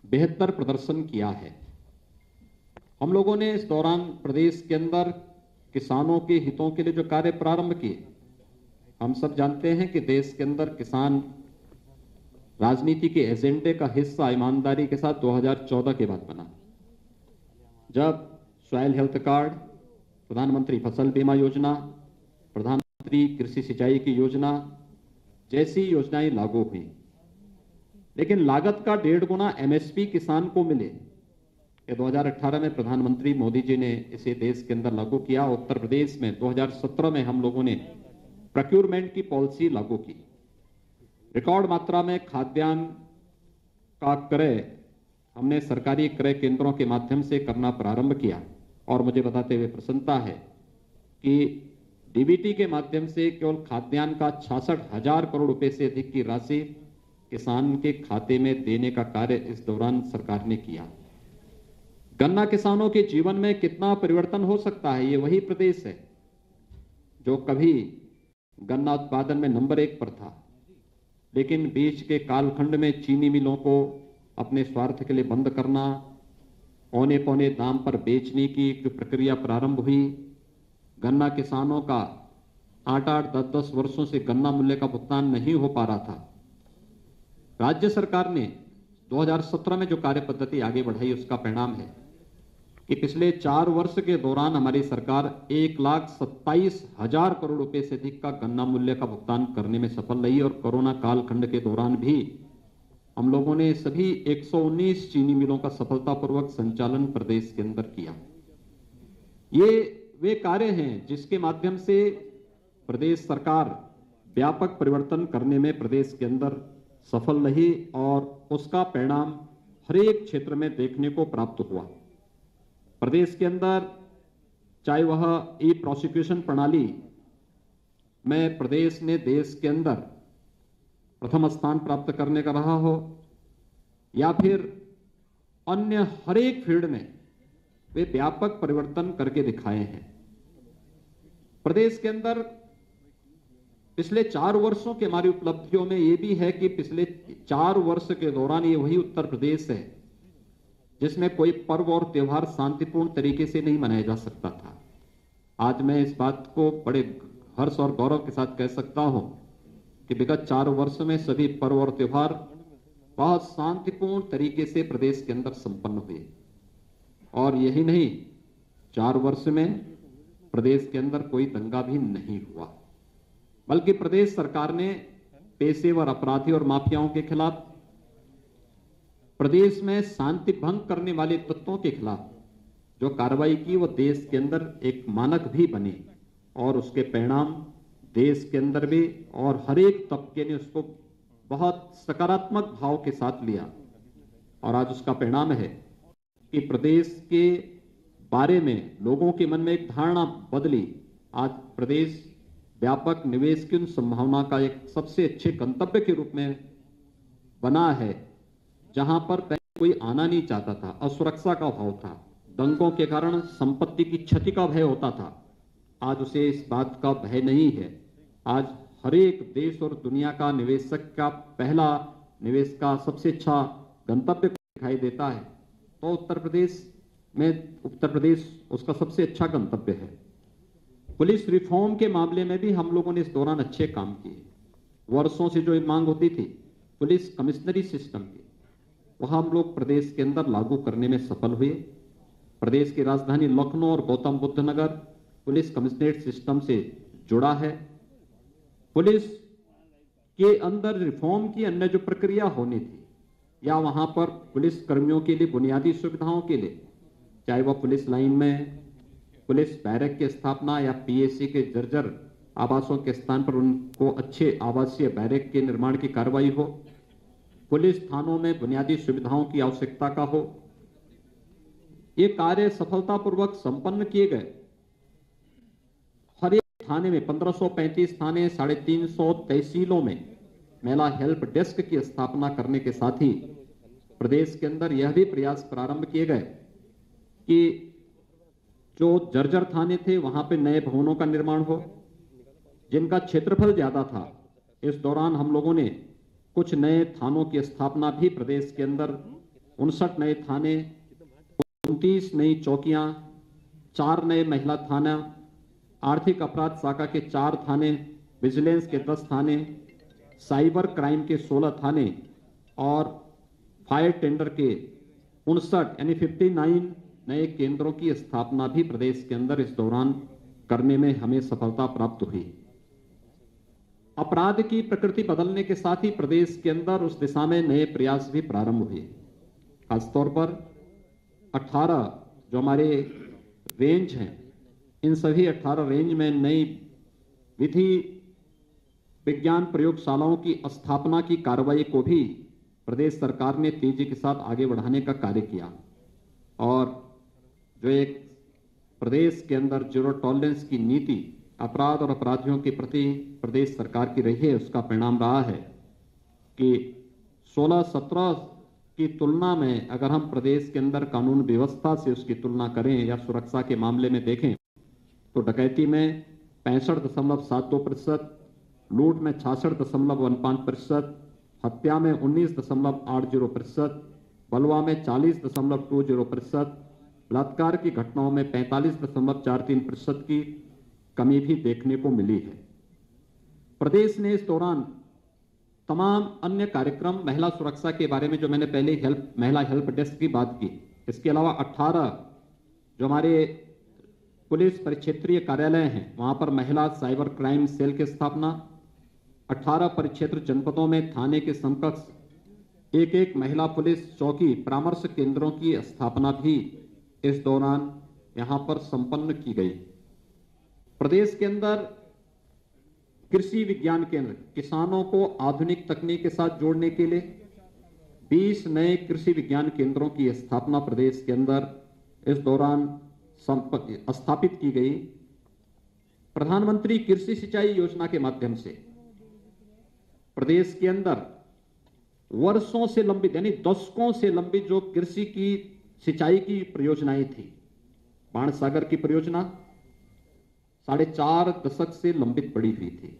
बेहतर प्रदर्शन किया है। हम लोगों ने इस दौरान प्रदेश के अंदर किसानों के हितों के लिए जो कार्य प्रारंभ किए, हम सब जानते हैं कि देश के अंदर किसान राजनीति के एजेंडे का हिस्सा ईमानदारी के साथ 2014 के बाद बना, जब सॉइल हेल्थ कार्ड, प्रधानमंत्री फसल बीमा योजना, प्रधानमंत्री कृषि सिंचाई की योजना जैसी योजनाएं लागू हुई। लेकिन लागत का 1.5 गुना एमएसपी किसान को मिले, ये 2018 में प्रधानमंत्री मोदी जी ने इसे देश के अंदर लागू किया। उत्तर प्रदेश में 2017 में हम लोगों ने प्रोक्योरमेंट की पॉलिसी लागू की। रिकॉर्ड मात्रा में खाद्यान्न का क्रय हमने सरकारी क्रय केंद्रों के माध्यम से करना प्रारंभ किया और मुझे बताते हुए प्रसन्नता है कि डीबीटी के माध्यम से केवल खाद्यान्न का 66,000 करोड़ रुपए से अधिक की राशि किसान के खाते में देने का कार्य इस दौरान सरकार ने किया। गन्ना किसानों के जीवन में कितना परिवर्तन हो सकता है, ये वही प्रदेश है जो कभी गन्ना उत्पादन में नंबर 1 पर था, लेकिन बीच के कालखंड में चीनी मिलों को अपने स्वार्थ के लिए बंद करना, औने पौने दाम पर बेचने की जो प्रक्रिया प्रारंभ हुई, गन्ना किसानों का 8-8, 10-10 वर्षों से गन्ना मूल्य का भुगतान नहीं हो पा रहा था। राज्य सरकार ने 2017 में जो कार्य पद्धति आगे बढ़ाई, उसका परिणाम है कि पिछले 4 वर्ष के दौरान हमारी सरकार 1,27,000 करोड़ रुपए से अधिक का गन्ना मूल्य का भुगतान करने में सफल रही और कोरोना कालखंड के दौरान भी हम लोगों ने सभी 119 चीनी मिलों का सफलतापूर्वक संचालन प्रदेश के अंदर किया। ये वे कार्य हैं जिसके माध्यम से प्रदेश सरकार व्यापक परिवर्तन करने में प्रदेश के अंदर सफल रही और उसका परिणाम हर एक क्षेत्र में देखने को प्राप्त हुआ। प्रदेश के अंदर चाहे वह ई प्रोसिक्यूशन प्रणाली में प्रदेश ने देश के अंदर प्रथम स्थान प्राप्त करने का रहा हो, या फिर अन्य हर एक फील्ड में वे व्यापक परिवर्तन करके दिखाए हैं। प्रदेश के अंदर पिछले 4 वर्षों की हमारी उपलब्धियों में यह भी है कि पिछले 4 वर्ष के दौरान ये वही उत्तर प्रदेश है जिसमें कोई पर्व और त्योहार शांतिपूर्ण तरीके से नहीं मनाया जा सकता था। आज मैं इस बात को बड़े हर्ष और गौरव के साथ कह सकता हूं कि विगत 4 वर्ष में सभी पर्व और त्योहार बहुत शांतिपूर्ण तरीके से प्रदेश के अंदर संपन्न हुए। और यही नहीं, 4 वर्ष में प्रदेश के अंदर कोई दंगा भी नहीं हुआ, बल्कि प्रदेश सरकार ने पेशेवर अपराधी और माफियाओं के खिलाफ, प्रदेश में शांति भंग करने वाले तत्वों के खिलाफ जो कार्रवाई की वो देश के अंदर एक मानक भी बनी और उसके परिणाम देश के अंदर भी और हर एक तबके ने उसको बहुत सकारात्मक भाव के साथ लिया। और आज उसका परिणाम है कि प्रदेश के बारे में लोगों के मन में एक धारणा बदली। आज प्रदेश व्यापक निवेश की उन संभावना का एक सबसे अच्छे गंतव्य के रूप में बना है, जहां पर पहले कोई आना नहीं चाहता था, असुरक्षा का भाव था, दंगों के कारण संपत्ति की क्षति का भय होता था। आज उसे इस बात का भय नहीं है। आज हर एक देश और दुनिया का निवेशक का पहला निवेश का सबसे अच्छा गंतव्य दिखाई देता है, तो उत्तर प्रदेश उसका सबसे अच्छा गंतव्य है। पुलिस रिफॉर्म के मामले में भी हम लोगों ने इस दौरान अच्छे काम किए। वर्षों से जो मांग होती थी पुलिस कमिश्नरी सिस्टम की, वह हम लोग प्रदेश के अंदर लागू करने में सफल हुए। प्रदेश की राजधानी लखनऊ और गौतम बुद्ध नगर पुलिस कमिश्नरेट सिस्टम से जुड़ा है। पुलिस के अंदर रिफॉर्म की अन्य जो प्रक्रिया होनी थी, या वहां पर पुलिस कर्मियों के लिए बुनियादी सुविधाओं के लिए, चाहे वह पुलिस लाइन में पुलिस बैरक की स्थापना या पीएसी के जर्जर आवासों के स्थान पर उनको अच्छे आवासीय बैरक के निर्माण की कार्रवाई हो, पुलिस थानों में बुनियादी सुविधाओं की आवश्यकता का हो, ये कार्य सफलतापूर्वक संपन्न किए गए। हर एक थाने में 1535 थाने, 350 तहसीलों में महिला हेल्प डेस्क की स्थापना करने के साथ ही प्रदेश के अंदर यह भी प्रयास प्रारंभ किए गए कि जो जर्जर थाने थे वहां पे नए भवनों का निर्माण हो, जिनका क्षेत्रफल ज्यादा था। इस दौरान हम लोगों ने कुछ नए थानों की स्थापना भी प्रदेश के अंदर 59 नए थाने, 29 नई चौकियां, 4 नए महिला थाना, आर्थिक अपराध शाखा के 4 थाने, विजिलेंस के 10 थाने, साइबर क्राइम के 16 थाने और फायर टेंडर के 59 यानी 59 नए केंद्रों की स्थापना भी प्रदेश के अंदर इस दौरान करने में हमें सफलता प्राप्त हुई। अपराध की प्रकृति बदलने के साथ ही प्रदेश के अंदर उस दिशा में नए प्रयास भी प्रारंभ हुए। खासतौर पर 18 जो हमारे रेंज हैं, इन सभी 18 रेंज में नई विधि विज्ञान प्रयोगशालाओं की स्थापना की कार्रवाई को भी प्रदेश सरकार ने तेजी के साथ आगे बढ़ाने का कार्य किया और जो एक प्रदेश के अंदर जीरो टॉलरेंस की नीति अपराध और अपराधियों के प्रति प्रदेश सरकार की रही है, उसका परिणाम रहा है कि 16-17 की तुलना में अगर हम प्रदेश के अंदर कानून व्यवस्था से उसकी तुलना करें या सुरक्षा के मामले में देखें तो डकैती में 65.72%, लूट में 66.15%, हत्या में 19.80%, बलवा में 40.20%, बलात्कार की घटनाओं में 45.43% की कमी भी देखने को मिली है। प्रदेश ने इस दौरान तमाम अन्य कार्यक्रम, महिला सुरक्षा के बारे में जो मैंने पहले महिला हेल्प डेस्क की बात की, इसके अलावा 18 जो हमारे पुलिस परिक्षेत्रीय कार्यालय हैं वहां पर महिला साइबर क्राइम सेल की स्थापना, 18 परिक्षेत्र जनपदों में थाने के समकक्ष एक महिला पुलिस चौकी परामर्श केंद्रों की स्थापना भी इस दौरान यहां पर संपन्न की गई। प्रदेश के अंदर कृषि विज्ञान केंद्र, किसानों को आधुनिक तकनीक के साथ जोड़ने के लिए 20 नए कृषि विज्ञान केंद्रों की स्थापना प्रदेश के अंदर इस दौरान स्थापित की गई। प्रधानमंत्री कृषि सिंचाई योजना के माध्यम से प्रदेश के अंदर वर्षों से लंबित यानी दशकों से लंबित जो कृषि की सिंचाई की परियोजनाएं थी, बाण सागर की परियोजना 4.5 दशक से लंबित पड़ी हुई थी।